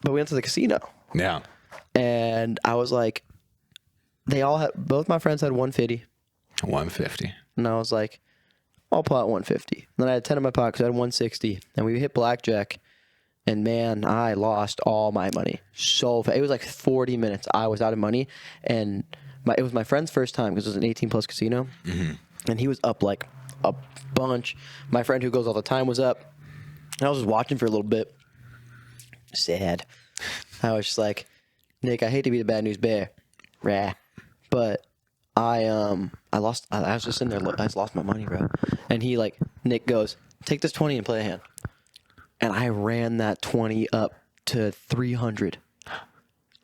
But we went to the casino. Yeah. And I was like, both my friends had 150. 150. And I was like, I'll pull out 150. Then I had 10 in my pocket, so I had 160. And we hit blackjack. And man, I lost all my money so fast. It was like 40 minutes. I was out of money. And it was my friend's first time because it was an 18-plus casino. Mm-hmm. And he was up like a bunch. My friend who goes all the time was up. And I was just watching for a little bit. Sad. I was just like, Nick, I hate to be the bad news bear. Rah. But I was just sitting there. I just lost my money, bro. And Nick goes, take this 20 and play a hand. And I ran that 20 up to 300.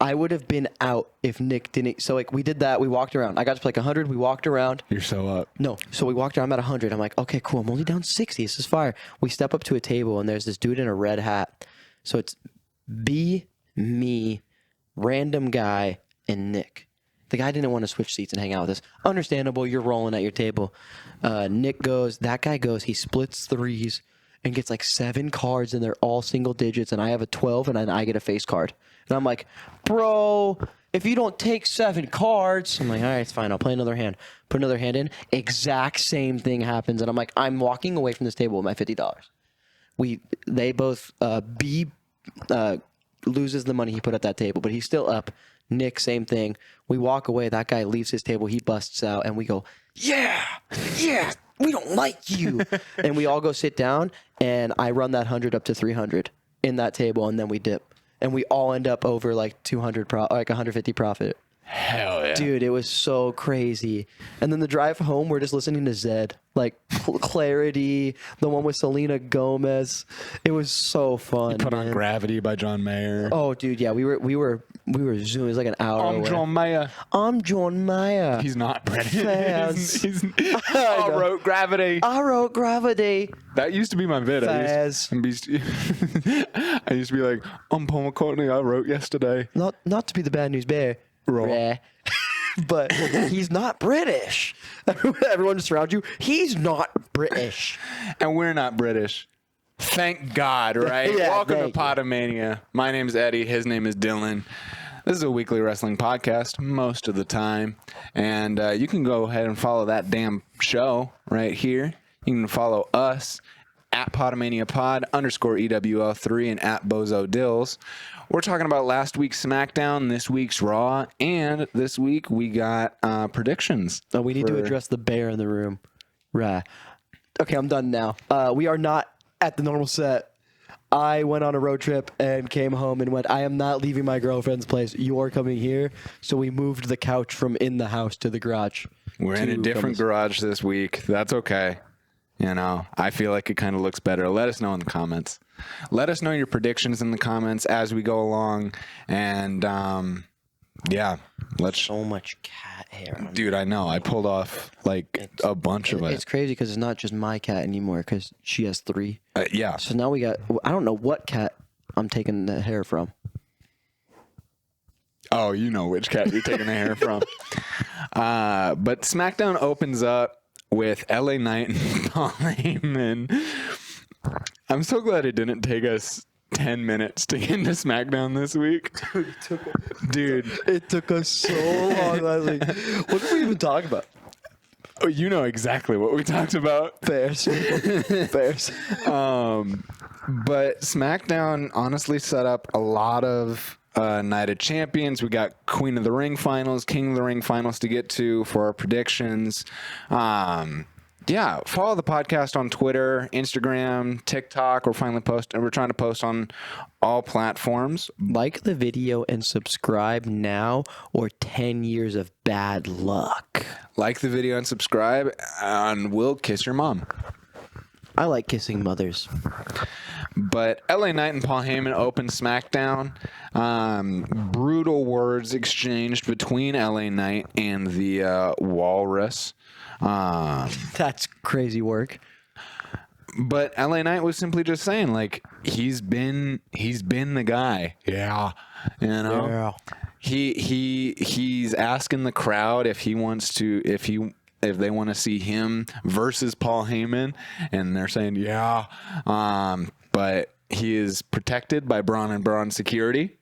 I would have been out if Nick didn't. So, we did that. We walked around. I got to play 100. We walked around. You're so up. No. So, we walked around. I'm at 100. I'm like, okay, cool. I'm only down 60. This is fire. We step up to a table, and there's this dude in a red hat. So, it's me, random guy, and Nick. The guy didn't want to switch seats and hang out with us. Understandable. You're rolling at your table. Nick goes. That guy goes. He splits threes. And gets like 7 cards, and they're all single digits, and I have a 12, and then I get a face card. And I'm like, bro, if you don't take 7 cards, I'm like, all right, it's fine. I'll play another hand. Put another hand in. Exact same thing happens, and I'm like, I'm walking away from this table with my $50. They both B loses the money he put at that table, but he's still up. Nick, same thing. We walk away. That guy leaves his table. He busts out, and we go, yeah, we don't like you. And we all go sit down, and I run that 100 up to 300 in that table, and then we dip. And we all end up over like 150 profit. Hell yeah. Dude, it was so crazy. And then the drive home, we're just listening to Zed. Like, Clarity, the one with Selena Gomez. It was so fun. You put on Gravity by John Mayer. Oh, dude, yeah. We were zooming. It was like an hour away. I'm John Mayer. He's not British. I wrote Gravity. That used to be my vid. I used to be like, I'm Paul McCartney. I wrote yesterday. Not to be the bad news bear. Rah. But he's not British. Everyone just around you. He's not British. And we're not British. Thank God, right? Yeah, Welcome to Pod-a-Mania. My name is Eddie. His name is Dylan. This is a weekly wrestling podcast most of the time. And you can go ahead and follow that damn show right here. You can follow us at Pod-a-Mania Pod _EWL3 and at Bozo Dills. We're talking about last week's SmackDown, this week's Raw, and this week we got predictions. Oh, we need to address the bear in the room. Right. Okay, I'm done now. We are not at the normal set. I went on a road trip and came home and went, I am not leaving my girlfriend's place. You're coming here. So we moved the couch from in the house to the garage. We're in a different garage this week. That's okay. You know, I feel like it kind of looks better. Let us know in the comments. Let us know your predictions in the comments as we go along. And, yeah, so much cat hair. Dude, I know. I pulled off, a bunch of it. It's crazy because it's not just my cat anymore because she has 3. Yeah. So now we got, I don't know what cat I'm taking the hair from. Oh, you know which cat you're taking the hair from. But SmackDown opens up with LA Knight and Paul Heyman. I'm so glad it didn't take us 10 minutes to get into SmackDown this week. Dude, it took us so long. I was like, what did we even talk about? Oh, you know exactly what we talked about. Bears. But SmackDown honestly set up a lot of Night of Champions. We got Queen of the Ring finals, King of the Ring finals to get to for our predictions. Yeah, follow the podcast on Twitter, Instagram, TikTok. We're trying to post on all platforms. Like the video and subscribe now, or 10 years of bad luck. Like the video and subscribe, and we'll kiss your mom. I like kissing mothers. But LA Knight and Paul Heyman opened SmackDown. Brutal words exchanged between LA Knight and the Walrus. That's crazy work. But LA Knight was simply just saying, he's been the guy. Yeah. You know? Yeah. He's asking the crowd if they want to see him versus Paul Heyman, and they're saying, yeah. But he is protected by Braun and Braun security.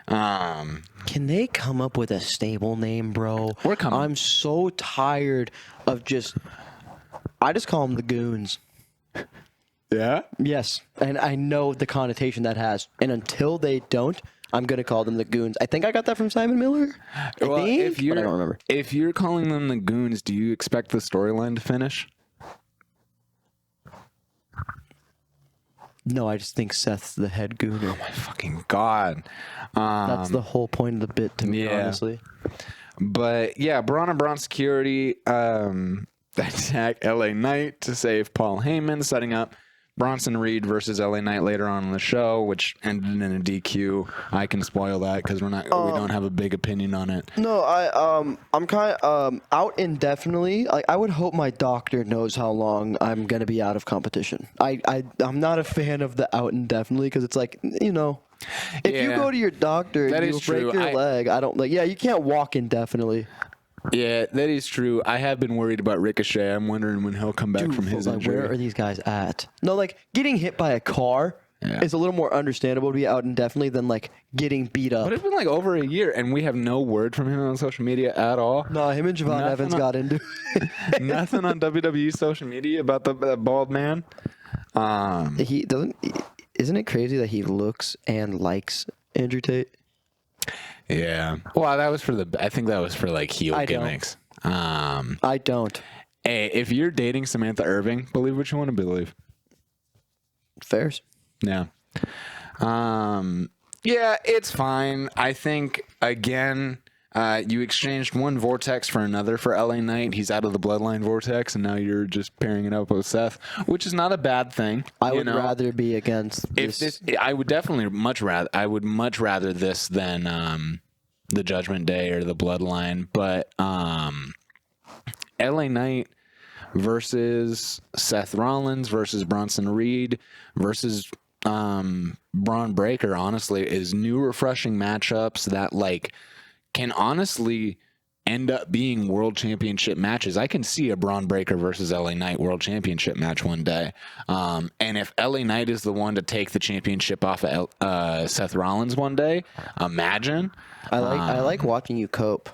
Can they come up with a stable name, bro? We're coming. I'm so tired of I just call them the Goons. Yeah? Yes, and I know the connotation that has. And until they don't, I'm going to call them the Goons. I think I got that from Simon Miller. I think, but I don't remember. If you're calling them the Goons, do you expect the storyline to finish? No, I just think Seth's the head gooner. Oh my fucking God. That's the whole point of the bit to me, honestly. But yeah, Braun and Braun security attack LA Knight to save Paul Heyman, setting up Bronson Reed versus LA Knight later on in the show, which ended in a DQ. I can spoil that because we don't have a big opinion on it. No, I'm kind of out indefinitely. Like, I would hope my doctor knows how long I'm gonna be out of competition. I'm not a fan of the out indefinitely because it's like, if you go to your doctor and you break your leg, I don't you can't walk indefinitely. Yeah, that is true. I have been worried about Ricochet. I'm wondering when he'll come back from his injury. Where are these guys at? No, getting hit by a car is a little more understandable to be out indefinitely than getting beat up. But it's been over a year, and we have no word from him on social media at all. No, him and Javon Evans got into it. Nothing on WWE social media about the bald man. He doesn't. Isn't it crazy that he looks and likes Andrew Tate? Yeah. Well, I think that was for heel gimmicks. I don't. Hey, if you're dating Samantha Irving, believe what you want to believe. Fairs. Yeah. Yeah, it's fine. I think, again, you exchanged one vortex for another for LA Knight. He's out of the Bloodline vortex, and now you're just pairing it up with Seth, which is not a bad thing. I would rather be against this. I would definitely much rather this than the Judgment Day or the Bloodline. But LA Knight versus Seth Rollins versus Bronson Reed versus Braun Breaker, honestly, is new refreshing matchups that can honestly end up being world championship matches. I can see a Braun Breaker versus LA Knight world championship match one day. And if LA Knight is the one to take the championship off of Seth Rollins one day, imagine. I like watching you cope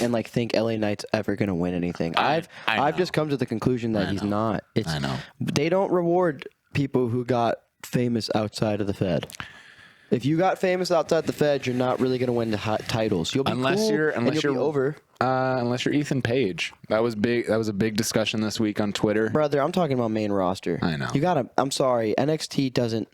and think LA Knight's ever going to win anything. I've just come to the conclusion that he's not. I know. They don't reward people who got famous outside of the Fed. If you got famous outside the Fed, you're not really going to win the titles. You'll be unless you're over. Unless you're Ethan Page. That was big. That was a big discussion this week on Twitter. Brother, I'm talking about main roster. I know. I'm sorry. NXT doesn't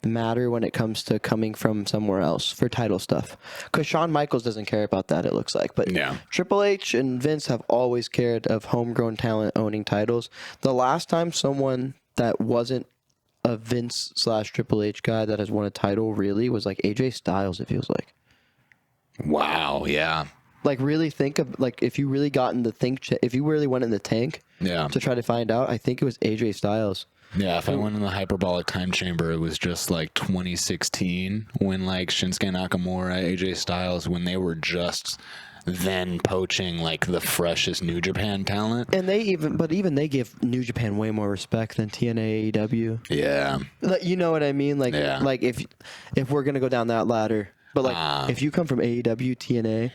matter when it comes to coming from somewhere else for title stuff. Because Shawn Michaels doesn't care about that, it looks like. But Triple H and Vince have always cared of homegrown talent owning titles. The last time someone that wasn't a Vince / Triple H guy that has won a title really was AJ Styles, it feels like. Wow, yeah. Really think of if you really got in the if you really went in the tank to try to find out, I think it was AJ Styles. Yeah, if I went in the hyperbolic time chamber, it was just 2016 when Shinsuke Nakamura, AJ Styles, when they were just then poaching the freshest New Japan talent. And even they give New Japan way more respect than TNA AEW. Yeah. You know what I mean? If we're gonna go down that ladder. But if you come from AEW, TNA,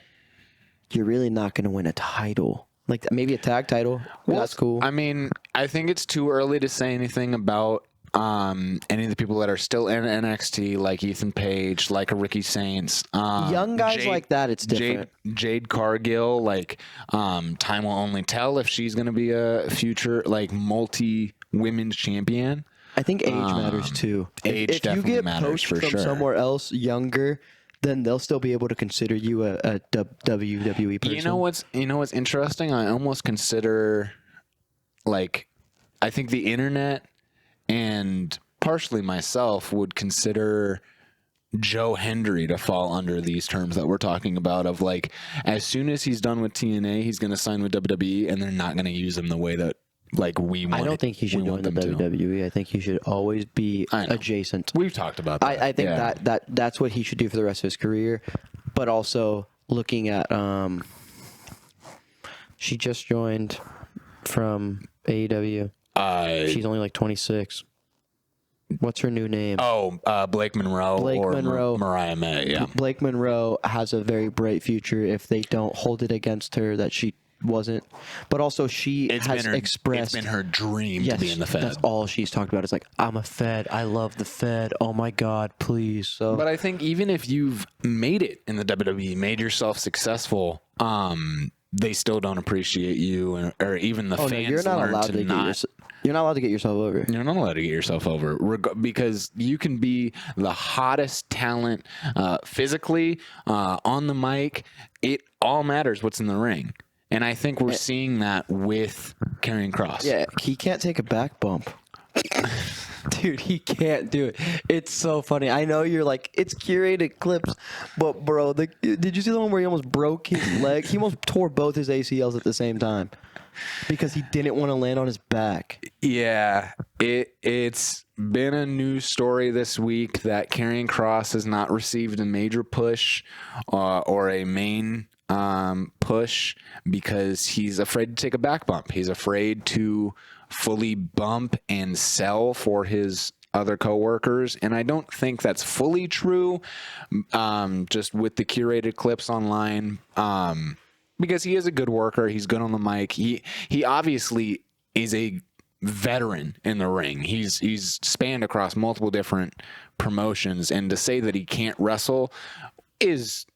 you're really not gonna win a title. Maybe a tag title. Well, that's cool. I mean, I think it's too early to say anything about any of the people that are still in NXT, like Ethan Page, like a Ricky Saints. Young guys like that, it's different. Jade Cargill, time will only tell if she's going to be a future, multi-women's champion. I think age matters, too. Age definitely matters, for sure. If you get poached from somewhere else younger, then they'll still be able to consider you a WWE person. You know what's interesting? I almost consider, I think the internet and partially myself would consider Joe Hendry to fall under these terms that we're talking about of as soon as he's done with TNA, he's going to sign with WWE, and they're not going to use him the way that we want. I don't think he should join the WWE. I think he should always be adjacent. We've talked about that. I think that's what he should do for the rest of his career. But also looking at she just joined from AEW. She's only 26. What's her new name? Blake Monroe Monroe. Mariah May. Yeah. Blake Monroe has a very bright future if they don't hold it against her that she wasn't. But also she has expressed. It's been her dream to be in the Fed. That's all she's talked about. It's like, I'm a Fed. I love the Fed. Oh my God, please. So. But I think even if you've made it in the WWE, made yourself successful, they still don't appreciate you, or even the fans. No, you're not allowed to you're not allowed to get yourself over. You're not allowed to get yourself over because you can be the hottest talent physically on the mic. It all matters what's in the ring. And I think we're seeing that with Karrion Kross. Yeah, he can't take a back bump. Dude, he can't do it. It's so funny. I know you're like, it's curated clips, but bro, did you see the one where he almost broke his leg? He almost tore both his ACLs at the same time because he didn't want to land on his back. Yeah, it's been a news story this week that Karrion Kross has not received a major push or a main push because he's afraid to take a back bump. He's afraid to fully bump and sell for his other coworkers, and I don't think that's fully true. Just with the curated clips online, because he is a good worker. He's good on the mic. He obviously is a veteran in the ring. He's spanned across multiple different promotions, and to say that he can't wrestle is,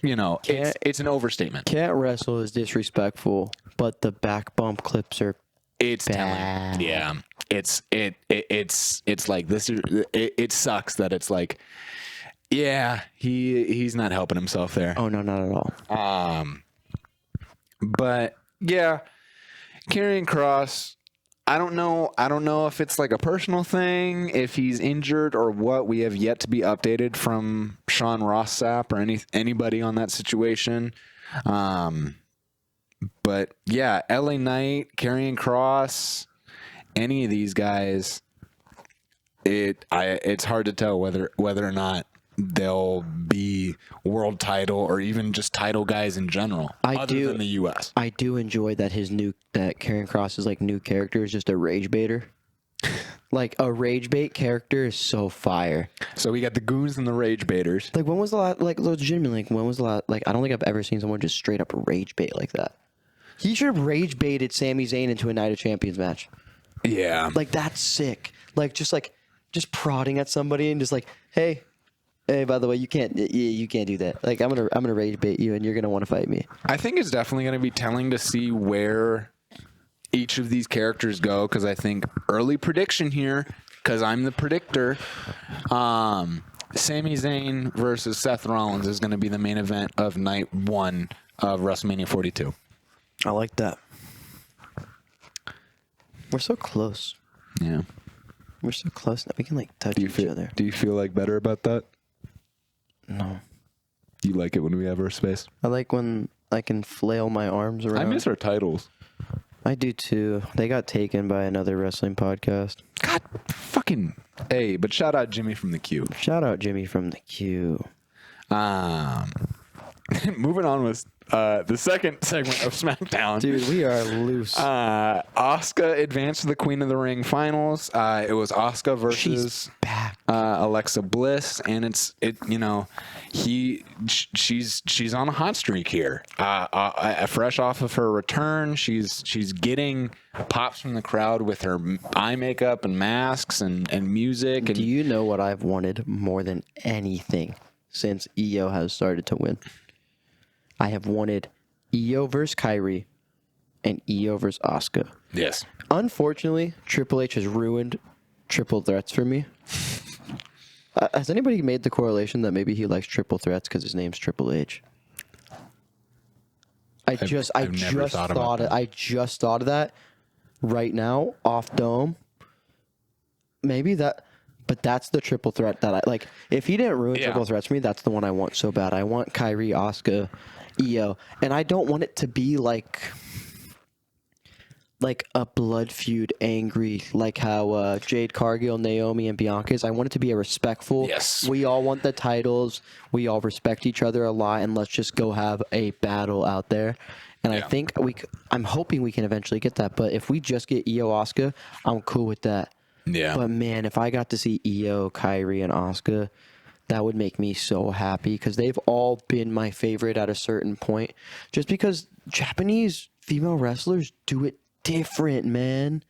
it's an overstatement. Can't wrestle is disrespectful, but the back bump clips are telling. Yeah. It's like this. It sucks that it's like, yeah, he's not helping himself there. Oh no, not at all. But yeah, Karrion Kross, I don't know if it's like a personal thing, if he's injured or what. We have yet to be updated from Sean Rossap or anybody on that situation. But yeah, LA Knight, Karrion Kross, any of these guys, it's hard to tell whether or not they'll be world title or even just title guys in general, other than the U.S. I do enjoy that that Karrion Kross's like new character is just a rage baiter. Like a rage bait character is so fire. So we got the Goons and the rage baiters. Like when was the last? Like legitimately, when was the last? Like I don't think I've ever seen someone just straight up rage bait like that. He should have rage baited Sami Zayn into a Night of Champions match. Yeah, like that's sick. Like just prodding at somebody and just like, hey, by the way, you can't do that. Like I'm gonna rage bait you and you're gonna want to fight me. I think it's definitely gonna be telling to see where each of these characters go, because I think early prediction here, because I'm the predictor, Sami Zayn versus Seth Rollins is going to be the main event of night 1 of WrestleMania 42. I like that. We're so close. Yeah. We're so close now. We can like touch each other. Do you feel like better about that? No. You like it when we have our space? I like when I can flail my arms around. I miss our titles. I do too. They got taken by another wrestling podcast. God fucking A, but shout out Jimmy from the Q. Shout out Jimmy from the Q. Moving on with the second segment of SmackDown. Dude, we are loose. Asuka advanced to the Queen of the Ring finals. It was Asuka versus She's back. Alexa Bliss, and she's on a hot streak here. Fresh off of her return, she's getting pops from the crowd with her eye makeup and masks and music. And do you know what I've wanted more than anything since Io has started to win? I have wanted Io versus Kyrie and Io versus Asuka. Yes. Unfortunately, Triple H has ruined triple threats for me. Has anybody made the correlation that maybe he likes triple threats because his name's Triple H? I just thought of that right now off dome. Maybe that, but that's the triple threat that I like. If he didn't ruin triple threats for me, that's the one I want so bad. I want Kyrie, Asuka, Io, and I don't want it to be like a blood feud, angry, like how Jade, Cargill, Naomi, and Bianca is. I want it to be a respectful. Yes. We all want the titles. We all respect each other a lot, and let's just go have a battle out there. And I think I'm hoping we can eventually get that. But if we just get Io Asuka, I'm cool with that. Yeah. But man, if I got to see Io, Kairi, and Asuka, that would make me so happy because they've all been my favorite at a certain point. Just because Japanese female wrestlers do it different, man.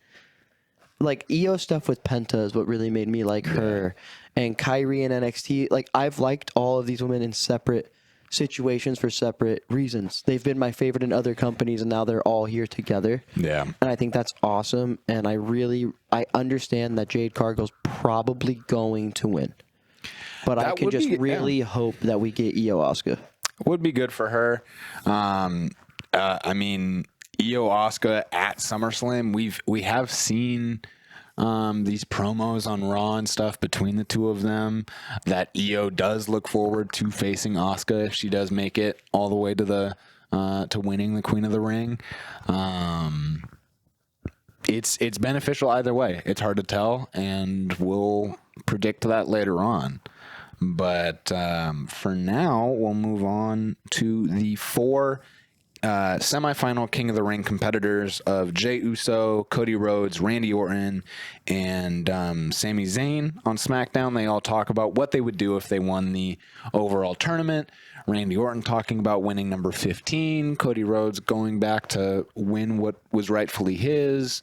Like Io stuff with Penta is what really made me like her, and Kairi in NXT. Like I've liked all of these women in separate situations for separate reasons. They've been my favorite in other companies, and now they're all here together. Yeah. And I think that's awesome. And I understand that Jade Cargill's probably going to win, but I can just really hope that we get Io Asuka. Would be good for her. I mean, Io Asuka at SummerSlam, we have seen these promos on Raw and stuff between the two of them that Io does look forward to facing Asuka if she does make it all the way to the to winning the Queen of the Ring. It's beneficial either way. It's hard to tell, and we'll predict that later on. But for now, we'll move on to the 4 semifinal King of the Ring competitors of Jey Uso, Cody Rhodes, Randy Orton, and Sami Zayn on SmackDown. They all talk about what they would do if they won the overall tournament. Randy Orton talking about winning number 15. Cody Rhodes going back to win what was rightfully his.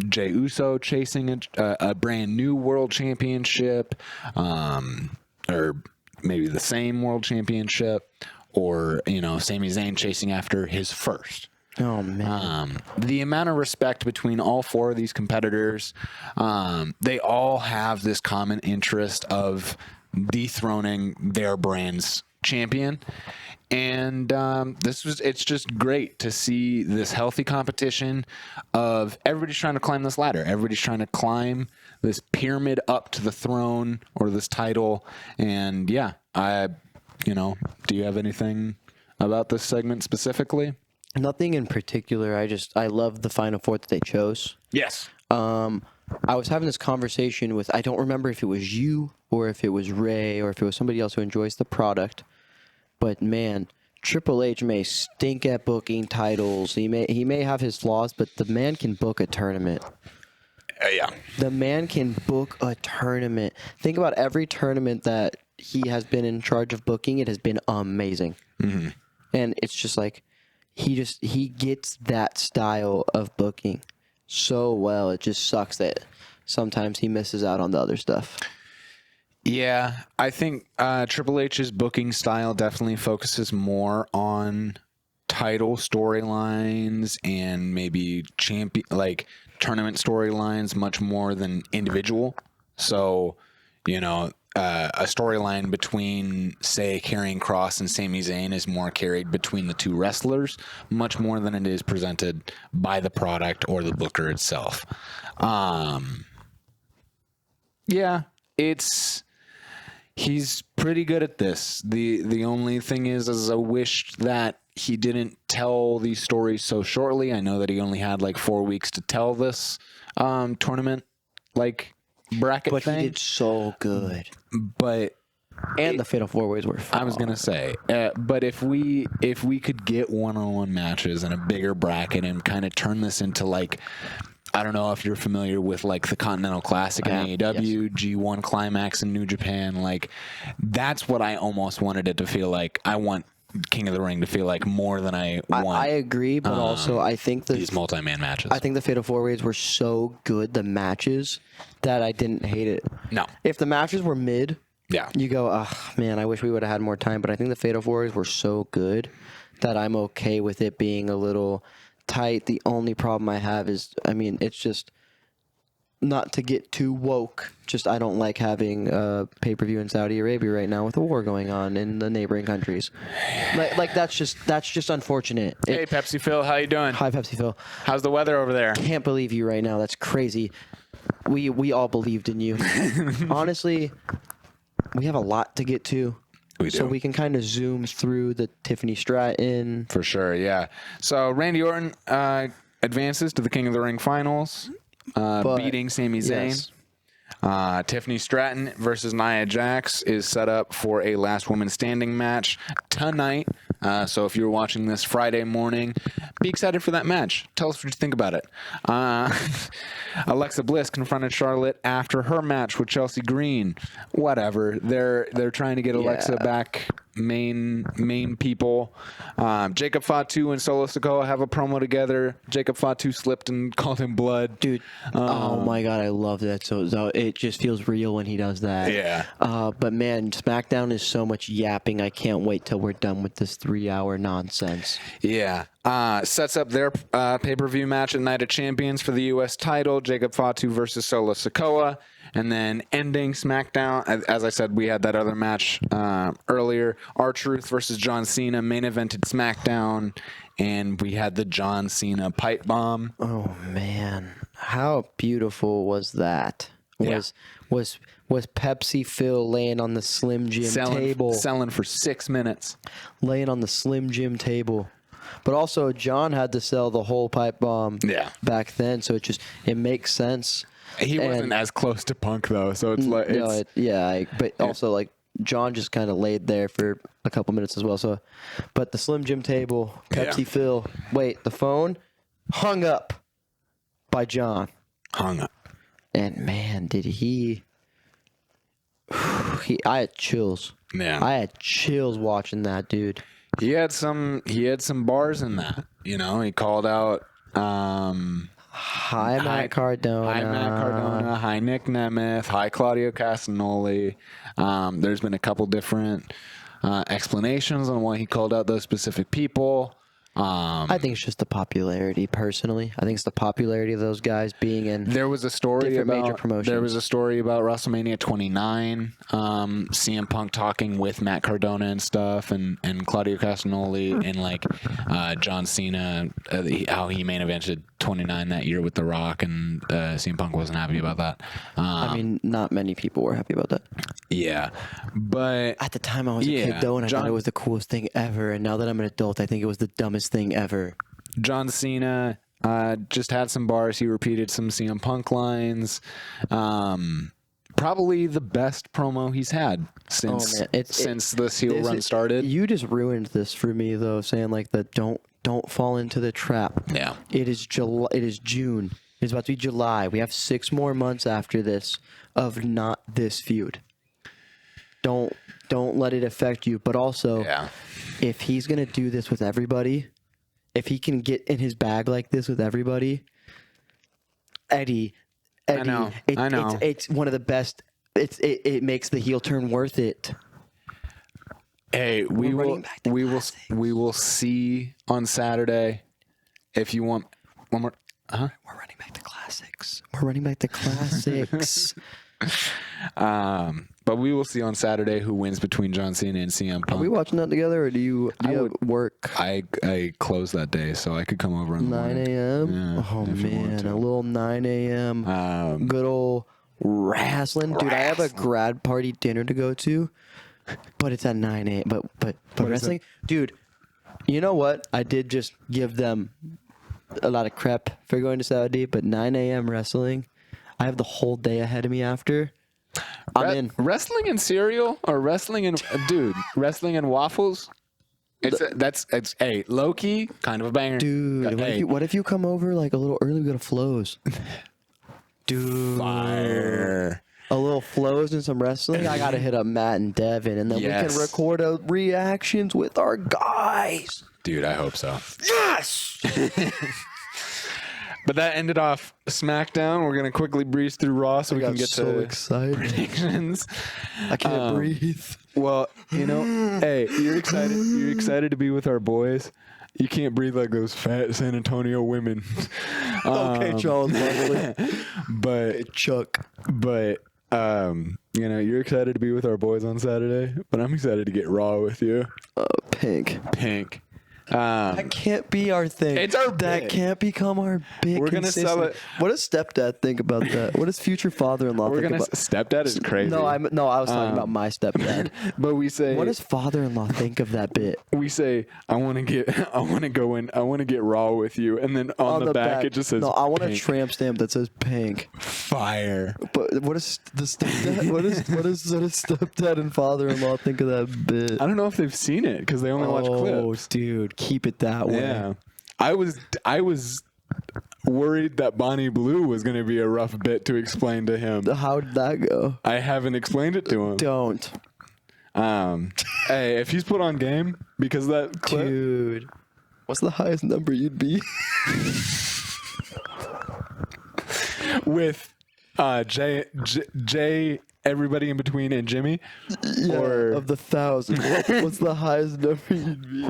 Jey Uso chasing a brand new world championship, or maybe the same world championship. Or, Sami Zayn chasing after his first. Oh, man. The amount of respect between all 4 of these competitors, they all have this common interest of dethroning their brand's champion. And it's just great to see this healthy competition of everybody's trying to climb this ladder. Everybody's trying to climb this pyramid up to the throne or this title. And, do you have anything about this segment specifically? Nothing in particular. I love the Final 4 that they chose. Yes. I was having this conversation with, I don't remember if it was you or if it was Ray or if it was somebody else who enjoys the product. But man, Triple H may stink at booking titles. He may have his flaws, but the man can book a tournament. Yeah. The man can book a tournament. Think about every tournament that he has been in charge of booking. It has been amazing. Mm-hmm. And it's just like he gets that style of booking so well. It just sucks that sometimes he misses out on the other stuff. Yeah, I think Triple H's booking style definitely focuses more on title storylines and maybe tournament storylines much more than individual. So, a storyline between, say, Karrion Kross and Sami Zayn is more carried between the two wrestlers, much more than it is presented by the product or the booker itself. He's pretty good at this. The only thing is I wish that he didn't tell these stories so shortly. I know that he only had 4 weeks to tell this tournament bracket but thing. He did so good. But the Fatal 4-Ways were fun. I was gonna say, but if we could get one-on-one matches in a bigger bracket and kind of turn this into I don't know if you're familiar with the Continental Classic in AEW, yes. G1 Climax in New Japan. That's what I almost wanted it to feel like. I want King of the Ring to feel like more than I want. I agree, but also I think these multi-man matches. I think the Fatal 4-Ways were so good, the matches, that I didn't hate it. No. If the matches were mid, you go, oh, man, I wish we would have had more time. But I think the Fatal 4-Ways were so good that I'm okay with it being a little tight. The only problem I have is, it's just not to get too woke. Just I don't like having a pay-per-view in Saudi Arabia right now with a war going on in the neighboring countries. That's just unfortunate. Hey, Pepsi Phil, how you doing? Hi, Pepsi Phil. How's the weather over there? Can't believe you right now. That's crazy. We all believed in you. Honestly, we have a lot to get to. We do. So we can kind of zoom through the Tiffany Stratton. For sure, yeah. So Randy Orton advances to the King of the Ring finals, beating Sami Zayn. Yes. Tiffany Stratton versus Nia Jax is set up for a last woman standing match. tonight. So if you're watching this Friday morning, be excited for that match. Tell us what you think about it. Alexa Bliss confronted Charlotte after her match with Chelsea Green. Whatever. They're trying to get Alexa back. Main people. Jacob Fatu and Solo Sikoa have a promo together. Jacob Fatu slipped and called him blood. Dude, oh my God, I love that. So it just feels real when he does that. Yeah. But man, SmackDown is so much yapping. I can't wait till we're done with this 3-hour nonsense. Yeah. Sets up their pay-per-view match at Night of Champions for the U.S. title. Jacob Fatu versus Solo Sikoa. And then ending SmackDown, as I said, we had that other match earlier. R-Truth versus John Cena main evented SmackDown. And we had the John Cena pipe bomb. Oh, man. How beautiful was that? Was Pepsi Phil laying on the Slim Jim table. Selling for 6 minutes. Laying on the Slim Jim table. But also, John had to sell the whole pipe bomb back then. So it makes sense. He wasn't as close to Punk, though. So it's like... Also, like, John just kind of laid there for a couple minutes as well. So, but the Slim Jim table, Pepsi Phil. Wait, the phone hung up by John. Hung up. And man, did he I had chills. Yeah. I had chills watching that, dude. He had some bars in that. You know, he called out Hi, Matt Cardona. Hi, Matt Cardona. Hi, Nick Nemeth. Hi, Claudio Castagnoli. There's been a couple different explanations on why he called out those specific people. I think it's just the popularity, personally. I think it's the popularity of those guys being in There was a story about major promotions. There was a story about WrestleMania 29, CM Punk talking with Matt Cardona and stuff, and Claudio Castagnoli and like John Cena, how he main evented 29 that year with The Rock, and CM Punk wasn't happy about that. I mean, not many people were happy about that. Yeah, but at the time I was a kid though, and I thought it was the coolest thing ever. And now that I'm an adult, I think it was the dumbest thing ever. John Cena just had some bars. He repeated some CM Punk lines. Probably the best promo he's had since this heel run started. You just ruined this for me though, saying like that. Don't fall into the trap. Yeah. It is July. It is June. It's about to be July. We have 6 more months after this of not this feud. Don't let it affect you. But also, if he's gonna do this with everybody, if he can get in his bag like this with everybody, Eddie, I know. It's one of the best. It makes the heel turn worth it. Hey, we will see on Saturday. If you want one more, We're running back to classics. We're running back to classics. But we will see on Saturday who wins between John Cena and CM Punk. Are we watching that together, or do you have work? I closed that day, so I could come over on 9 a.m. Yeah, oh man, a little 9 a.m. Good old wrestling, dude. I have a grad party dinner to go to, but it's at 9 a.m. But wrestling, dude. You know what? I did just give them a lot of crap for going to Saudi, but 9 a.m. wrestling. I have the whole day ahead of me after. I'm in. Wrestling and cereal or wrestling and wrestling and waffles. It's low key kind of a banger, dude. What if you come over like a little early? We go to Flo's, dude. Fire. A little Flo's and some wrestling. I gotta hit up Matt and Devin, and then we can record reactions with our guys. Dude, I hope so. Yes. But that ended off SmackDown. We're gonna quickly breeze through Raw so we can get to excited. Predictions. I can't breathe. Well, hey, you're excited. You're excited to be with our boys. You can't breathe like those fat San Antonio women. Okay, Charles. But Chuck. But you're excited to be with our boys on Saturday. But I'm excited to get Raw with you. Pink. That can't be our thing. It's our That bit. can't become our bit. We're gonna sell it. What does stepdad think about that? What does future father-in-law We're think gonna about? stepdad is crazy. No, I was talking about my stepdad. But we say, What does father-in-law think of that bit? we say, I want to get raw with you, and then on the back it just says, no. I want pink. a tramp stamp that says pink. Fire. But what does the stepdad? what does stepdad and father-in-law think of that bit? I don't know if they've seen it because they only watch clips. Dude, keep it that way. Yeah, I was worried that Bonnie Blue was going to be a rough bit to explain to him. How did that go? I haven't explained it to him. Don't. Hey, if he's put on game because of that clip, Dude, what's the highest number you'd be? with Jay, everybody in between, and Jimmy, Yeah, or of the 1,000. What's the highest number you'd be?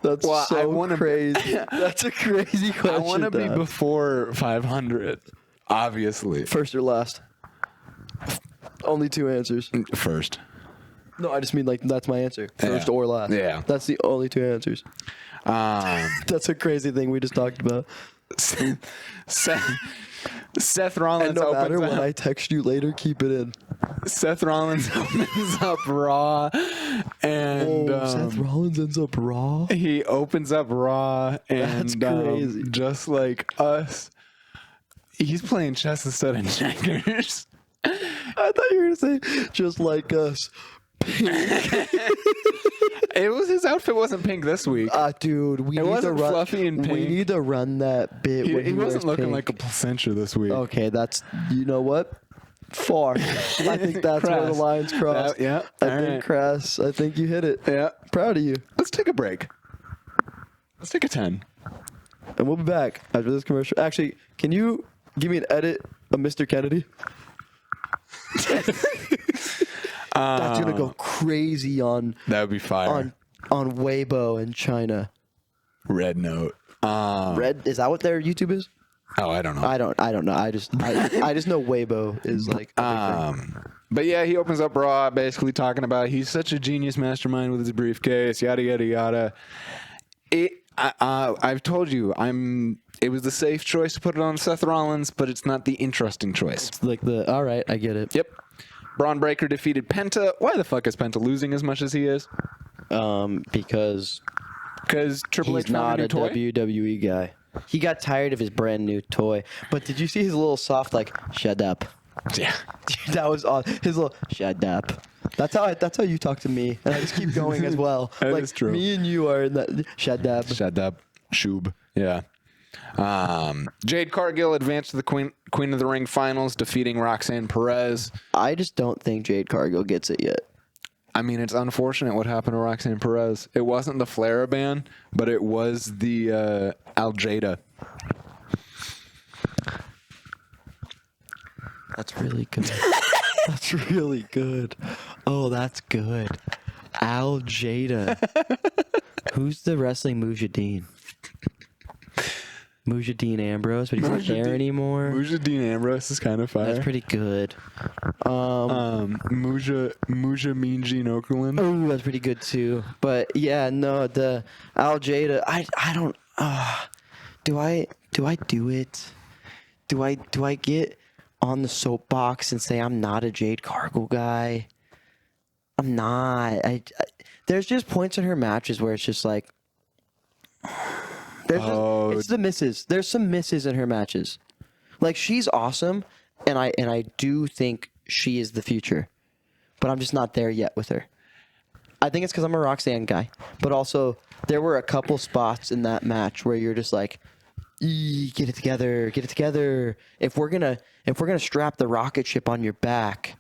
That's Well, I so wanna- crazy. That's a crazy question. I want to be Dad. before 500, obviously. First or last? Only two answers. First. No, I just mean like that's my answer. First Yeah. or last. Yeah. That's the only two answers. That's a crazy thing we just talked about. Seth Rollins And no matter opens when up. I text you later, keep it in. Seth Rollins opens up Raw, and Seth Rollins ends up Raw. he opens up Raw, and That's crazy. just like us, he's playing chess instead of checkers. I thought you were gonna say just like us. It was his outfit wasn't pink this week. Dude, we It need to wasn't run. fluffy and We pink. need to run that bit. when he wasn't wears looking pink. like a placenta this week. Okay, that's you know what? Far. I think that's where the Crass. lines cross. Yeah, I all think right. Crass. I think you hit it. Yeah. Proud of you. Let's take a break. Let's take a 10. And we'll be back after this commercial. Actually, can you give me an edit of Mr. Kennedy? That's gonna go crazy on That would be fire. on Weibo in China. Red Note. Red is that what their YouTube is? Oh, I don't know. I don't know. I just know Weibo is like a big thing. But yeah, he opens up Raw basically talking about he's such a genius mastermind with his briefcase, yada, yada, yada. I've told you, it was the safe choice to put it on Seth Rollins, but it's not the interesting choice. Like all right, I get it. Yep. Braun Breaker defeated Penta. Why the fuck is Penta losing as much as he is? Because Triple H he's not found a a new toy? WWE guy. He got tired of his brand new toy. But did you see his little soft like shut up? Yeah. Dude, that was awesome. His little shut up. That's how you talk to me, and I just keep going as well. That like is true. me and you are in that shut up. Shut up. Shoob. Yeah. Jade Cargill advanced to the Queen of the Ring finals, defeating Roxanne Perez. I just don't think Jade Cargill gets it yet. I mean, it's unfortunate what happened to Roxanne Perez. It wasn't the Flair ban, but it was the Al Jada. That's really good. That's really good. Oh, that's good. Al Jada. Who's the wrestling Mujahideen? Ambrose, but he's not there anymore. Mujahideen Ambrose is kind of fire. That's pretty good. Muja Mean Gene Okerlund. Oh, that's pretty good too. But yeah, no, the Al Jada. I don't. Do I do it? Do I get on the soapbox and say I'm not a Jade Cargill guy? I'm not. There's just points in her matches where it's just like. It's the misses. There's some misses in her matches. Like she's awesome, and I do think she is the future, but I'm just not there yet with her. I think it's because I'm a Roxanne guy, but also there were a couple spots in that match where you're just like, get it together, get it together. If we're gonna strap the rocket ship on your back,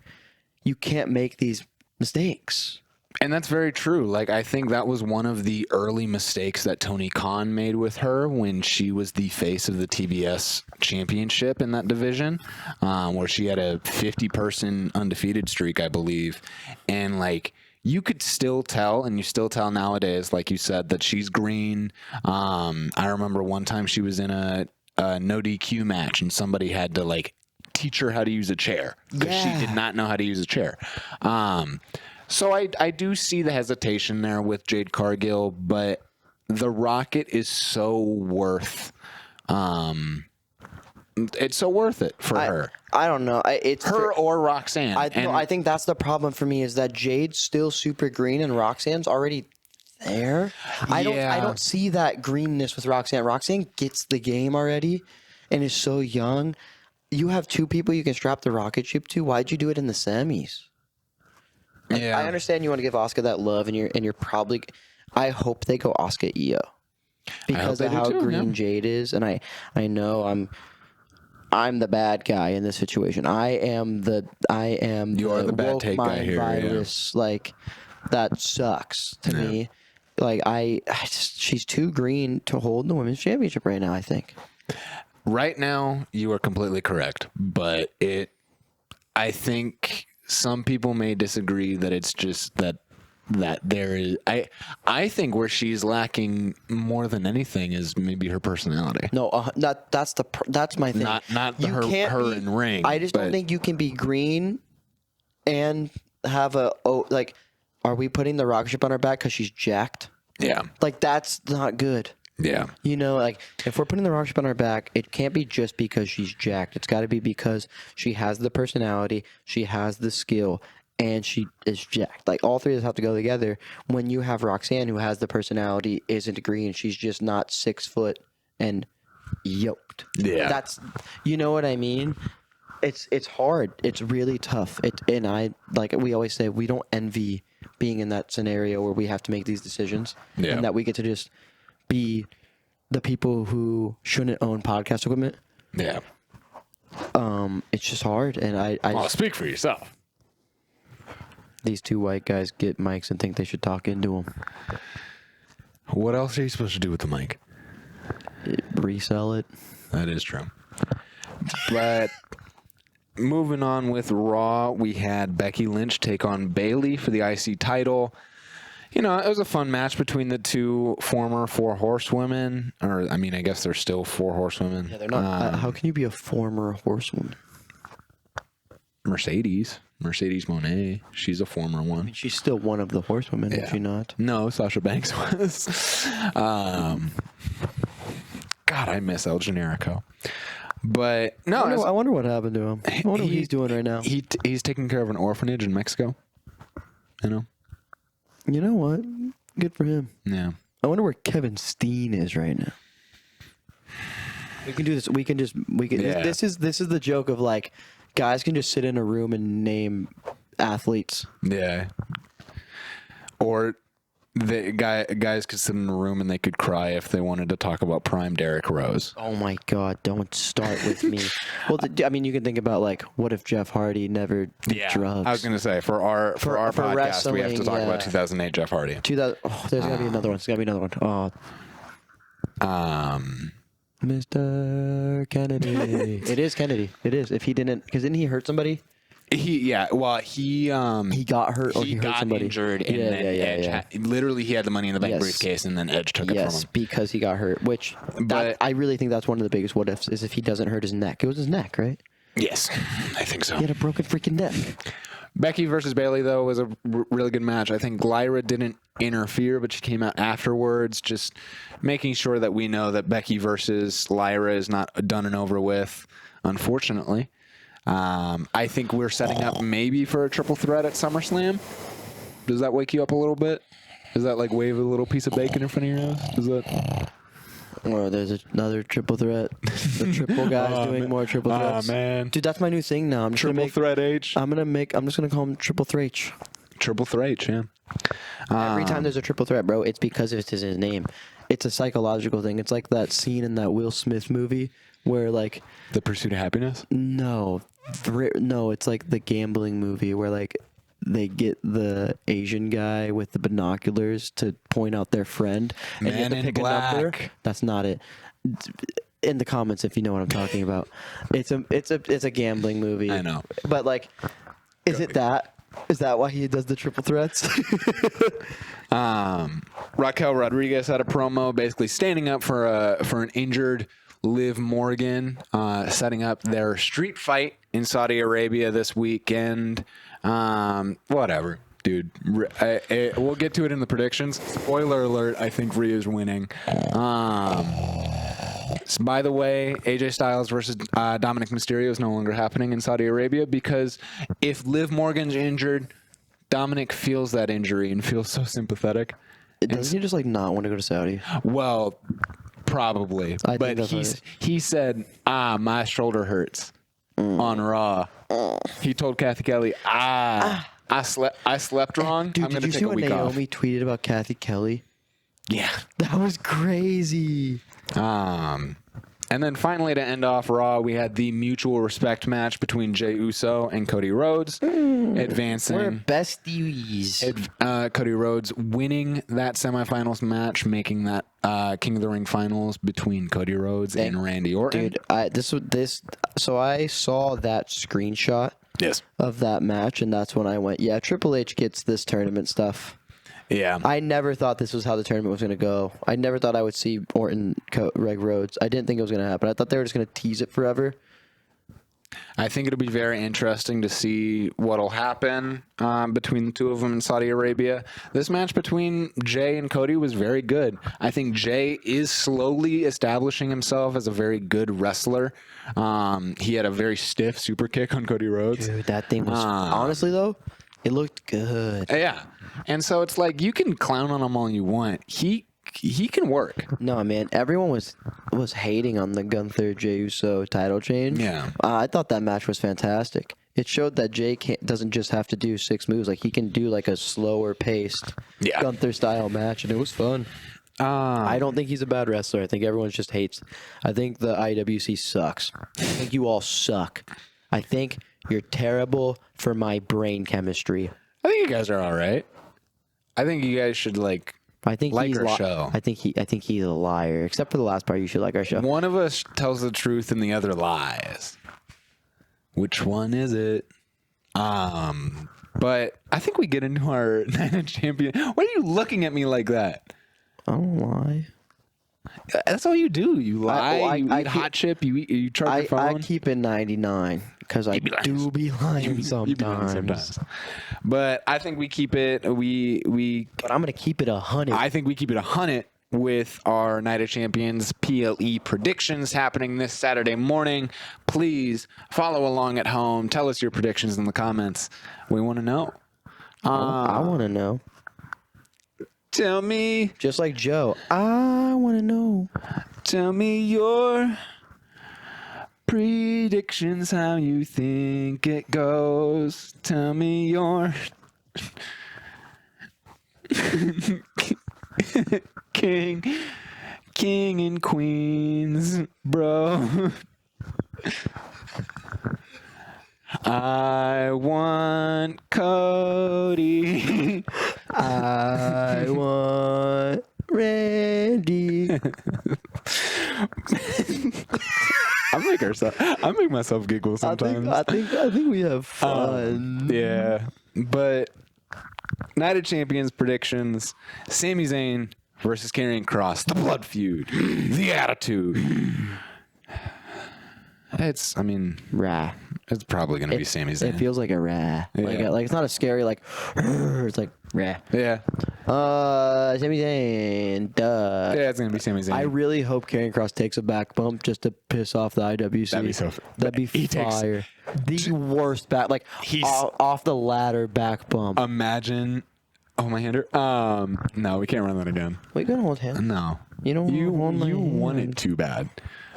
you can't make these mistakes. And that's very true. Like, I think that was one of the early mistakes that Tony Khan made with her when she was the face of the TBS championship in that division, where she had a 50-person undefeated streak, I believe. And, like, you could still tell, and you still tell nowadays, like you said, that she's green. I remember one time she was in a no DQ match, and somebody had to, like, teach her how to use a chair because she did not know how to use a chair. So I do see the hesitation there with Jade Cargill, but the rocket is so worth. It's so worth it for her. I don't know. It's Her or Roxanne. I think that's the problem for me is that Jade's still super green and Roxanne's already there. I don't see that greenness with Roxanne. Roxanne gets the game already and is so young. You have two people you can strap the rocket ship to. Why'd you do it in the semis? Yeah. I understand you want to give Asuka that love, and you're probably. I hope they go Asuka Io because of how green Jade is, and I know I'm the bad guy in this situation. I am the bad take guy here. Virus. Yeah. Like that sucks to me. Like she's too green to hold the women's championship right now. I think. Right now, you are completely correct, but I think some people may disagree that it's just that there is. I think where she's lacking more than anything is maybe her personality. No, that's my thing. Not her in ring. I just don't think you can be green and have are we putting the rocket ship on her back because she's jacked? Yeah. Like that's not good. Yeah. You know, like if we're putting the rocket ship on her back, it can't be just because she's jacked. It's got to be because she has the personality, she has the skill, and she is jacked. Like all three of us have to go together. When you have Roxanne, who has the personality, isn't green, she's just not 6 foot and yoked. Yeah. That's, you know what I mean? It's hard. It's really tough. And I, like we always say, we don't envy being in that scenario where we have to make these decisions, and that we get to just be the people who shouldn't own podcast equipment. Yeah. It's just hard, and I'll speak for yourself. These two white guys get mics and think they should talk into them. What else are you supposed to do with the mic? Resell it. That is true. But moving on with Raw, we had Becky Lynch take on Bayley for the IC title. You know, it was a fun match between the two former 4 horsewomen. Or, I mean, I guess they're still 4 horsewomen. Yeah, they're not. How can you be a former horsewoman? Mercedes Moné. She's a former one. I mean, she's still one of the horsewomen, is she not? No, Sasha Banks was. God, I miss El Generico. But no, I wonder what happened to him. I wonder what he's doing right now. He's taking care of an orphanage in Mexico. You know. You know what? Good for him. Yeah. I wonder where Kevin Steen is right now. We can do this. We can. Yeah. This is the joke of like, guys can just sit in a room and name athletes. Yeah. Or the guys could sit in a room and they could cry if they wanted to talk about prime Derrick Rose. Oh my God! Don't start with me. Well, I mean, you can think about like, what if Jeff Hardy never did drugs? I was gonna say for our podcast, we have to talk about 2008 Jeff Hardy. 2000. Oh, there's gotta be another one. There's gotta be another one. Oh. Mr. Kennedy. It is Kennedy. It is. If he didn't, because didn't he hurt somebody? He got hurt or he hurt somebody. Injured and then Edge literally he had the Money in the Bank briefcase and then Edge took it from him. Because he got hurt, I really think that's one of the biggest what ifs is if he doesn't hurt his neck. It was his neck, right? Yes, I think so. He had a broken freaking neck. Becky versus Bayley, though, was a really good match. I think Lyra didn't interfere, but she came out afterwards, just making sure that we know that Becky versus Lyra is not done and over with, unfortunately. I think we're setting up maybe for a triple threat at SummerSlam. Does that wake you up a little bit? Does that like wave a little piece of bacon in front of your nose? Is that... Oh, there's another triple threat. The triple guys doing more triple threats. Oh man, dude, that's my new thing now. I'm just triple threat H. I'm just gonna call him triple threat. Triple threat, yeah. Every time there's a triple threat, bro, it's because it's his name. It's a psychological thing. It's like that scene in that Will Smith movie where like The Pursuit of Happiness. No, it's like the gambling movie where like they get the Asian guy with the binoculars to point out their friend and Man you have to in pick Black. a number. That's not it. In the comments, if you know what I'm talking about, it's a gambling movie. I know, but like, is that why he does the triple threats? Raquel Rodriguez had a promo basically standing up for an injured Liv Morgan, setting up their street fight in Saudi Arabia this weekend. Whatever. dude. We'll get to it in the predictions. Spoiler alert, I think Rhea's winning. So by the way, AJ Styles versus Dominic Mysterio is no longer happening in Saudi Arabia because if Liv Morgan's injured, Dominic feels that injury and feels so sympathetic. Doesn't he just like not want to go to Saudi? Well, probably. I think But that's what it is. he said, my shoulder hurts on Raw. He told Kathy Kelly, I slept wrong. Dude, I'm did going to you take see a what week Naomi off. tweeted about Kathy Kelly? Yeah. That was crazy. And then finally to end off Raw, we had the mutual respect match between Jey Uso and Cody Rhodes, advancing. We're besties. Cody Rhodes winning that semifinals match, making that King of the Ring finals between Cody Rhodes and Randy Orton. Dude, so I saw that screenshot Yes. of that match, and that's when I went, yeah, Triple H gets this tournament stuff. Yeah. I never thought this was how the tournament was going to go. I never thought I would see Orton, Reg Rhodes. I didn't think it was going to happen. I thought they were just going to tease it forever. I think it'll be very interesting to see what'll happen between the two of them in Saudi Arabia. This match between Jey and Cody was very good. I think Jey is slowly establishing himself as a very good wrestler. He had a very stiff super kick on Cody Rhodes. Dude, that thing was... honestly, though, it looked good. Yeah. And so it's like, you can clown on him all you want. He can work. No, man, everyone was hating on the Gunther Jey Uso title change. Yeah. I thought that match was fantastic. It showed that Jey doesn't just have to do 6 moves. Like, he can do like a slower paced Gunther style match, and it was fun. I don't think he's a bad wrestler. I think everyone just hates. I think the IWC sucks. I think you all suck. I think you're terrible for my brain chemistry. I think you guys are all right. I think you guys should like he's our show. I think he's a liar. Except for the last part, you should like our show. One of us tells the truth and the other lies. Which one is it? But I think we get into our Night of Champion. Why are you looking at me like that? I don't lie. That's all you do. You lie. You eat keep- hot chip. You charge your phone. I keep it 99 because I do be lying sometimes. You be lying sometimes. But I think we keep it. But I'm gonna keep it 100. I think we keep it 100 with our Night of Champions PLE predictions happening this Saturday morning. Please follow along at home. Tell us your predictions in the comments. We want to know. I want to know. Tell me. Just like Joe, I want to know. Tell me your predictions, how you think it goes. Tell me your king and queens, bro. I want Cody. I want Randy. I make myself giggle sometimes. I think we have fun. Yeah, but Night of Champions predictions: Sami Zayn versus Karrion Kross, the blood feud, the attitude. Rah. It's probably gonna be Sami Zayn. It feels like a rah. Yeah. Like it's not a scary like. It's like rah. Yeah, Sami Zayn. Duh. yeah, it's gonna be Sami Zayn. I really hope Karrion Kross takes a back bump just to piss off the IWC. That'd be He takes- fire. The worst back, like off the ladder back bump. Imagine. Oh, my hander. No, we can't run that again. Wait, go hold hand. No, You don't you want my want hand. it too bad,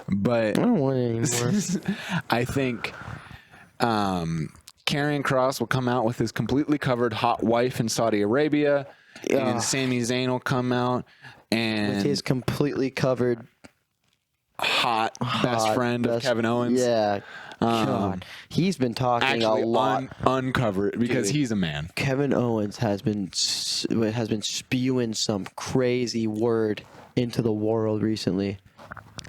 but I don't want it anymore. I think Karrion Kross will come out with his completely covered hot wife in Saudi Arabia, and Sami Zayn will come out and With his completely covered hot best friend of Kevin Owens. Yeah. God. He's been talking Actually, a lot. uncover it because Dude. he's a man. Kevin Owens has been spewing some crazy word into the world recently.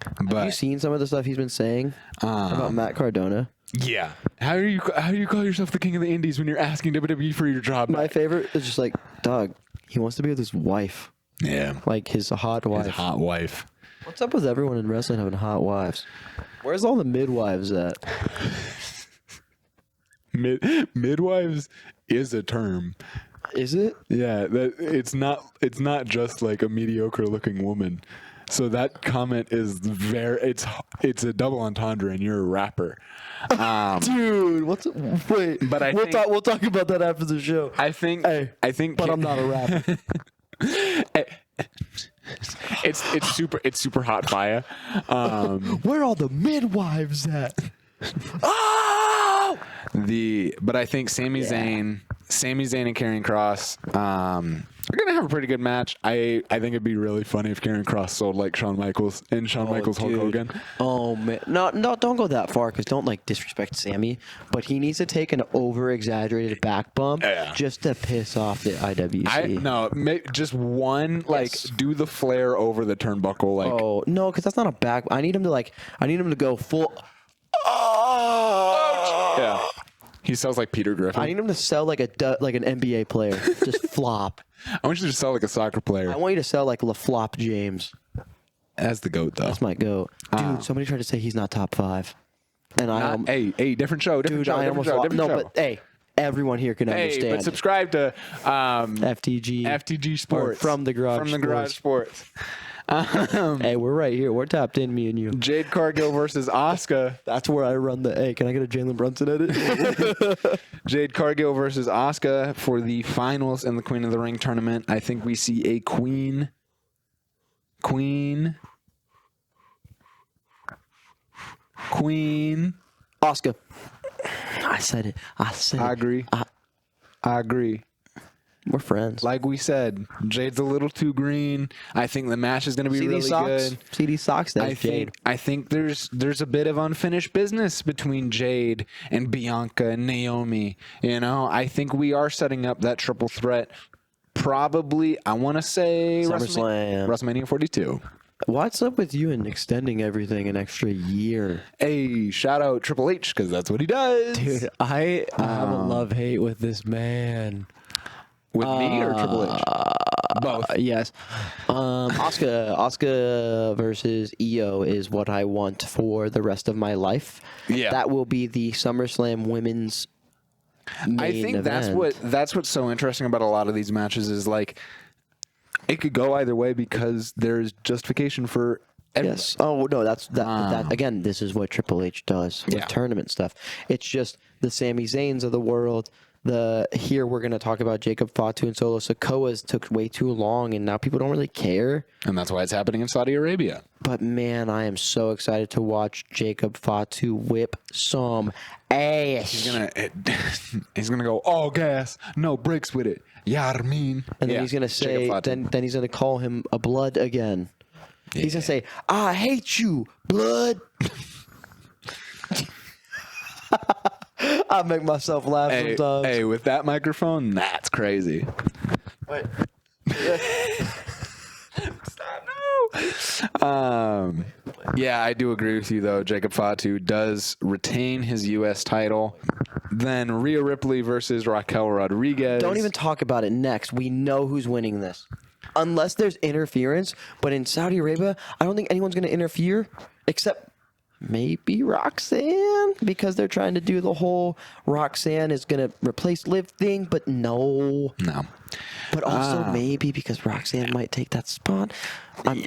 Have you But seen some of the stuff he's been saying about Matt Cardona? yeah, how do you call yourself the king of the Indies when you're asking WWE for your job? My favorite is just like, dog, he wants to be with his wife. Yeah, Like his hot wife. his hot wife. What's up with everyone in wrestling having hot wives? Where's all the midwives at? Midwives is a term. Is it? Yeah, it's not just like a mediocre looking woman. So that comment is it's a double entendre, and you're a rapper, Dude. Wait? But We'll talk about that after the show. I think, But I'm not a rapper. it's super hot fire. Where are all the midwives at? But I think Sami Zayn and Karrion Kross are gonna have a pretty good match. I think it'd be really funny if Karrion Kross sold like Shawn Michaels and Michaels Hulk Hogan. Oh man, no, don't go that far because don't like disrespect Sami, but he needs to take an over exaggerated back bump just to piss off the IWC. Just one do the flare over the turnbuckle like. Oh no, because that's not a back. I need him to go full. Yeah. He sells like Peter Griffin. I need him to sell like an NBA player. Just flop. I want you to sell like a soccer player. I want you to sell like LaFlop James. As the GOAT, though. That's my GOAT. Dude, somebody tried to say he's not top 5. And hey, different show. But hey, everyone here can understand. Hey, but subscribe to FTG Sports. From the Garage Sports. Hey, we're right here. We're tapped in, me and you. Jade Cargill versus Asuka. That's where I run the. Hey, can I get a Jalen Brunson edit? Jade Cargill versus Asuka for the finals in the Queen of the Ring tournament. I think we see a queen. Asuka. I said it. I agree. I agree. We're friends. Like we said, Jade's a little too green. I think the match is going to be really good. CD Socks, Jade. I think there's a bit of unfinished business between Jade and Bianca and Naomi. You know, I think we are setting up that triple threat. Probably, I want to say WrestleMania 42. What's up with you and extending everything an extra year? Hey, shout out Triple H because that's what he does. Dude, I have a love-hate with this man. With me or Triple H? Both. Yes. Asuka versus Io is what I want for the rest of my life. Yeah. That will be the SummerSlam women's main I think event. that's what's so interesting about a lot of these matches is like it could go either way because there's justification for everybody. Yes. Oh no, that again. This is what Triple H does with tournament stuff. It's just the Sami Zayns of the world. Here we're going to talk about Jacob Fatu and Solo Sikoa's took way too long, and now people don't really care. And that's why it's happening in Saudi Arabia. But man, I am so excited to watch Jacob Fatu whip some ass. He's gonna go all gas, no brakes with it. Yeah, I mean. And then he's gonna say, then he's gonna call him a blood again. Yeah. He's gonna say, "I hate you, blood." I make myself laugh sometimes. Hey, with that microphone, that's crazy. Wait. Stop, no. Yeah, I do agree with you, though. Jacob Fatu does retain his U.S. title. Then Rhea Ripley versus Raquel Rodriguez. Don't even talk about it next. We know who's winning this. Unless there's interference. But in Saudi Arabia, I don't think anyone's going to interfere except maybe Roxanne, because they're trying to do the whole Roxanne is going to replace Liv thing, but no. But also maybe because Roxanne might take that spot. I'm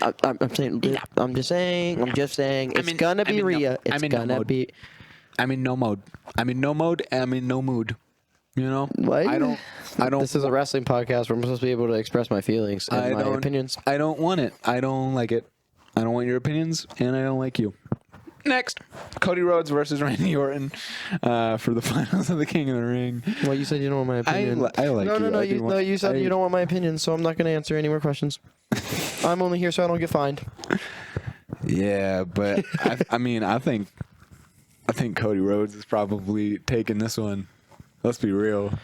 just saying it's going to be Rhea. It's going to be. I'm in no mode. I'm in no mood. You know? What? I don't. This is a wrestling podcast where I'm supposed to be able to express my feelings and my opinions. I don't want it. I don't like it. I don't want your opinions, and I don't like you. Next, Cody Rhodes versus Randy Orton for the finals of the King of the Ring. Well, you said you don't want my opinion. I like you. No, you said you don't want my opinion, so I'm not going to answer any more questions. I'm only here so I don't get fined. Yeah, but I think Cody Rhodes is probably taking this one. Let's be real.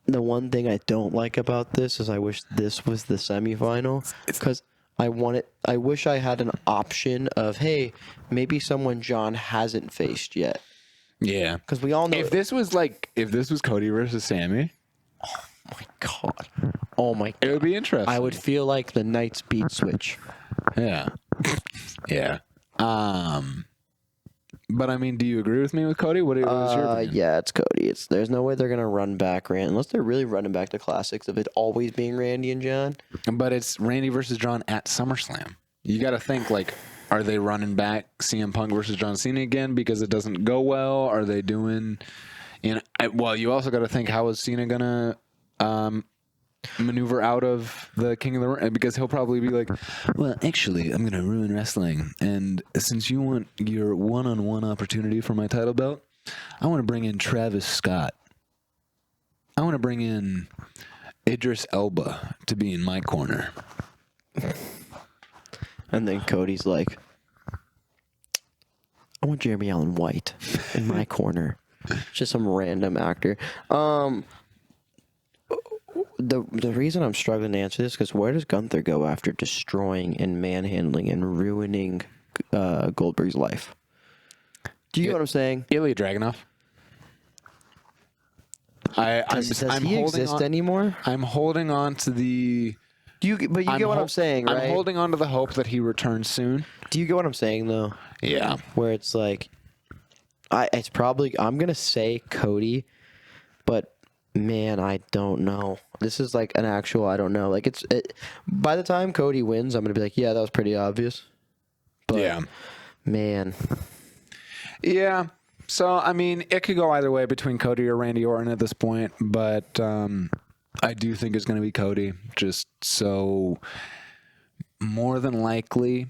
The one thing I don't like about this is I wish this was the semifinal because I wish I had an option of, hey, maybe someone John hasn't faced yet. Yeah. Because we all know if this was Cody versus Sami. Oh my god. Oh my god. It would be interesting. I would feel like the Knights beat Switch. Yeah. Yeah. But I mean, do you agree with me with Cody? What is your opinion? Yeah, it's Cody. There's no way they're gonna run back Randy unless they're really running back to classics of it always being Randy and John. But it's Randy versus John at SummerSlam. You got to think, like, are they running back CM Punk versus John Cena again because it doesn't go well? Are they doing, well, you also got to think, how is Cena gonna maneuver out of the King of the Ring? Because he'll probably be like, well, actually, I'm gonna ruin wrestling, and since you want your one-on-one opportunity for my title belt, I want to bring in Travis Scott. I want to bring in Idris Elba to be in my corner. And then Cody's like, I want Jeremy Allen White in my corner. Just some random actor. The reason I'm struggling to answer this is because where does Gunther go after destroying and manhandling and ruining Goldberg's life? Do you know what I'm saying? Ilya Dragunov. Does he exist anymore? I'm holding on to the... But you get what I'm saying, right? I'm holding on to the hope that he returns soon. Do you get what I'm saying, though? Yeah. Where it's like, it's probably, I'm going to say Cody, but man, I don't know. This is like an actual, I don't know. Like, by the time Cody wins, I'm going to be like, yeah, that was pretty obvious. But, yeah. Man. Yeah. So, I mean, it could go either way between Cody or Randy Orton at this point, but I do think it's going to be Cody. Just so more than likely,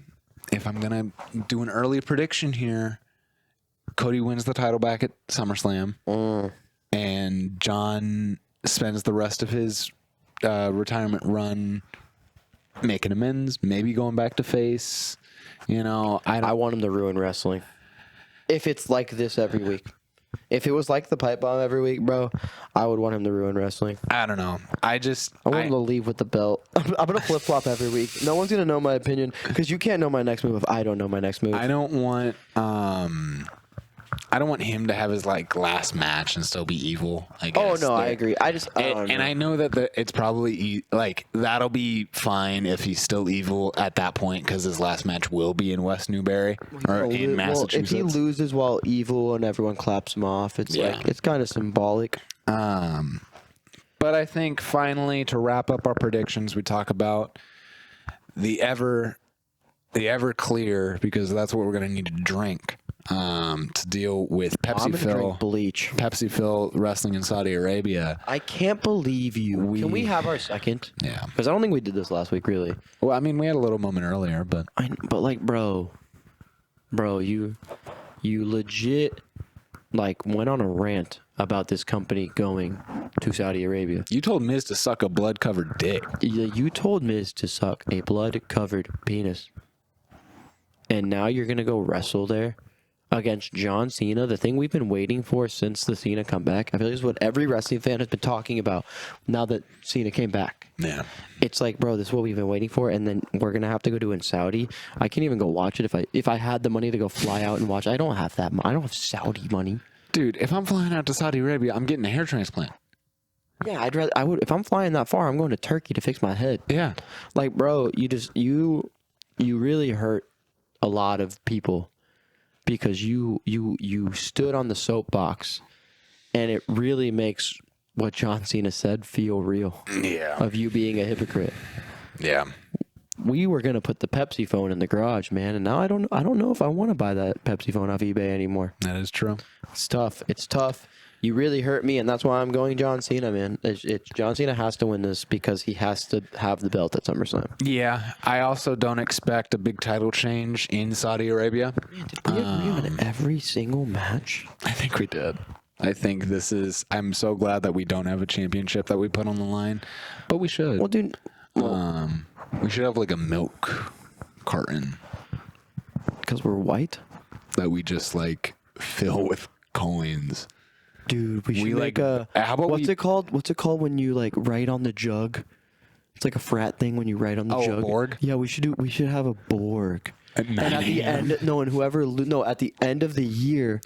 if I'm going to do an early prediction here, Cody wins the title back at SummerSlam, and John spends the rest of his retirement run making amends, maybe going back to face. I want him to ruin wrestling. If it's like this every week. If it was like the pipe bomb every week, bro, I would want him to ruin wrestling. I don't know. I want him to leave with the belt. I'm going to flip-flop every week. No one's going to know my opinion because you can't know my next move if I don't know my next move. I don't want him to have his last match and still be evil. I guess. Oh no, I agree. I know that it's probably that'll be fine if he's still evil at that point because his last match will be in West Newbury or in Massachusetts. If he loses while evil and everyone claps him off, it's it's kind of symbolic. But I think finally to wrap up our predictions, we talk about the ever clear, because that's what we're going to need to drink. To deal with Pepsi Phil wrestling in Saudi Arabia. I can't believe you. Can we have our second? Yeah. Because I don't think we did this last week, really. Well, I mean, we had a little moment earlier, but bro, you legit went on a rant about this company going to Saudi Arabia. You told Miz to suck a blood-covered dick. Yeah, you told Miz to suck a blood-covered penis. And now you're gonna go wrestle there against John Cena, the thing we've been waiting for since the Cena comeback. I feel like this is what every wrestling fan has been talking about now that Cena came back. Yeah. It's like, bro, this is what we've been waiting for, and then we're going to have to go do it in Saudi. I can't even go watch it if I had the money to go fly out and watch. I don't have that money. I don't have Saudi money. Dude, if I'm flying out to Saudi Arabia, I'm getting a hair transplant. Yeah, if I'm flying that far, I'm going to Turkey to fix my head. Yeah. Bro, you really hurt a lot of people. Because you stood on the soapbox, and it really makes what John Cena said feel real. Yeah. Of you being a hypocrite. Yeah. We were gonna put the Pepsi phone in the garage, man, and now I don't know if I want to buy that Pepsi phone off eBay anymore. That is true. It's tough. It's tough. You really hurt me, and that's why I'm going John Cena, man. John Cena has to win this because he has to have the belt at SummerSlam. Yeah, I also don't expect a big title change in Saudi Arabia. Man, did we agree on every single match? I think we did. I think I'm so glad that we don't have a championship that we put on the line, but we should. Well, dude. We should have a milk carton. Because we're white? That we just fill with coins. Dude, we should make a... How about What's it called? What's it called when you write on the jug? It's like a frat thing when you write on the jug. A Borg? Yeah, we should have a Borg. And at the end, at the end of the year,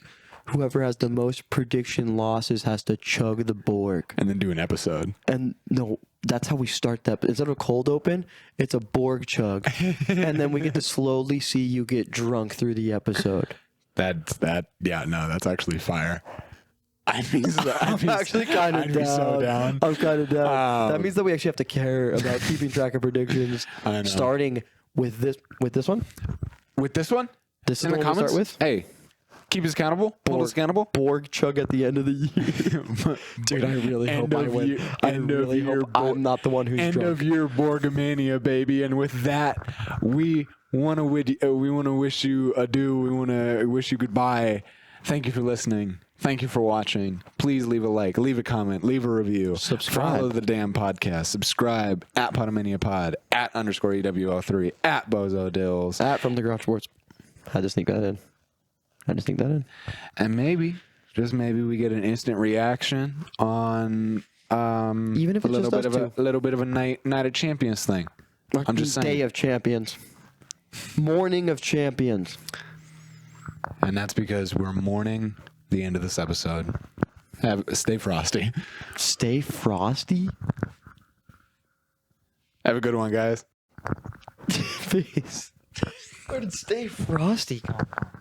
whoever has the most prediction losses has to chug the Borg. And then do an episode. And no, that's how we start that. Instead of a cold open, it's a Borg chug. And then we get to slowly see you get drunk through the episode. That's actually fire. I'm actually kind of down. So down. I'm kind of down. That means that we actually have to care about keeping track of predictions. I know. Starting with this one. With this one? This is in the the one comments. we'll start with. Hey, keep us accountable. Hold us accountable. Borg chug at the end of the year. Dude, I really hope I win. I really hope I'm not the one who's end drunk. of year Borg-a-Mania, baby. And with that, we want to wish you adieu. We want to wish you goodbye. Thank you for listening. Thank you for watching. Please leave a like, leave a comment, leave a review. Subscribe. Follow the damn podcast. Subscribe at Pod-a-Mania Pod, at _EWO3, at Bozo Dills. At From the Garage Sports. I just sneak that in. And maybe, just maybe, we get an instant reaction on even if it's just us two. A little bit of a night of champions thing. I'm just saying. Day of champions. Morning of champions. And that's because we're mourning the end of this episode. Stay frosty. Stay frosty? Have a good one, guys. Peace. Where did stay frosty come from?